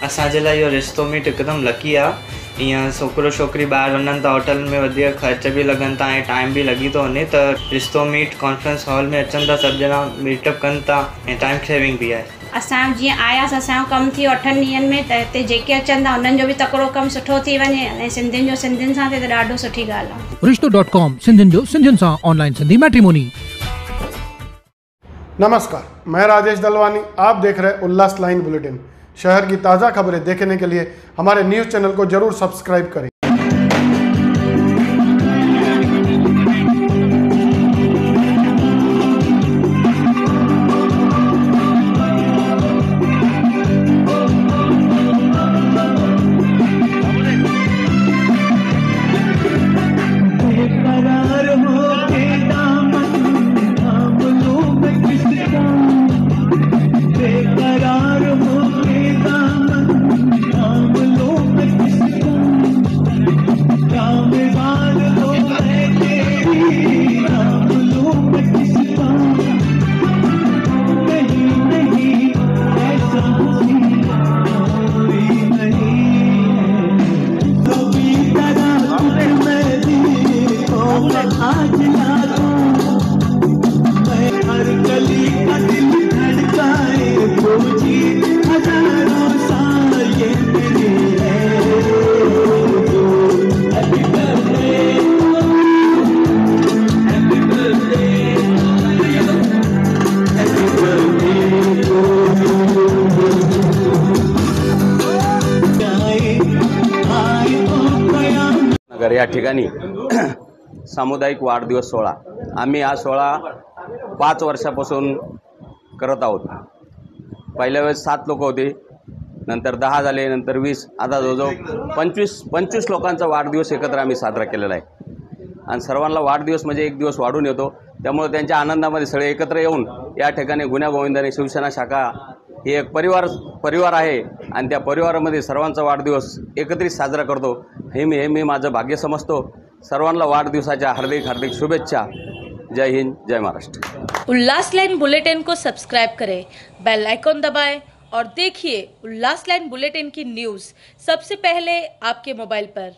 असांजे लाइ इहो रिश्तो मीट हिकदमि लकी आहे। ईअं छोकिरो छोकिरी ॿाहिरि वञनि था होटल में वधीक ख़र्च बि लॻनि था ऐं टाइम बि लॻी थो वञे, त रिश्तो मीट कॉन्फ्रेंस हॉल में अचनि था, सभु ॼणा मीटअप कनि था ऐं टाइम सेविंग बि आहे। असां जीअं आयासीं, असांजो कमु थी 8 ॾींहंनि में, त हिते जेके अचनि था उन्हनि जो बि तकिड़ो कमु सुठो थी वञे ऐं सिंधियुनि जो सिंधियुनि सां थिए त ॾाढो सुठी ॻाल्हि आहे। रिश्तो.com सिंधियुनि जो सिंधियुनि सां ऑनलाइन सिंधी मैट्रिमोनी। नमस्कार, मैं राजेश दलवानी, आप देख रहे उल्लास लाइन बुलेटिन। शहर की ताज़ा खबरें देखने के लिए हमारे न्यूज़ चैनल को जरूर सब्सक्राइब करें। या ठिकाणी सामुदायिक वाढदिवस सोहळा, आम्ही हा सोहळा 5 वर्षापासून करत आहोत। पहिल्या वेळेस 7 लोक होते, नंतर 10 झाले, नंतर 20, आता जवळजवळ 25 लोकांचा वाढदिवस एकत्र आम्ही साजरा केलेला आहे। आणि सर्वांना वाढदिवस म्हणजे एक दिवस वाढून येतो, त्यामुळे त्यांच्या आनंदामध्ये सगळे एकत्र येऊन या ठिकाणी गुण्या गोविंदाने शिवसेना शाखा ही एक परिवार आहे आणि त्या परिवारामध्ये सर्वांचा वाढदिवस एकत्रित साजरा करतो। हे मी माझं भाग्य समजतो। सर्वांना वाढदिवसाच्या हार्दिक शुभेच्छा। जय हिंद, जय महाराष्ट्र। उल्लास लाइन बुलेटिन को सब्सक्राइब करें, बेल आइकॉन दबाएं और देखिए उल्लास लाइन बुलेटिन की न्यूज़ सबसे पहले आपके मोबाइल पर।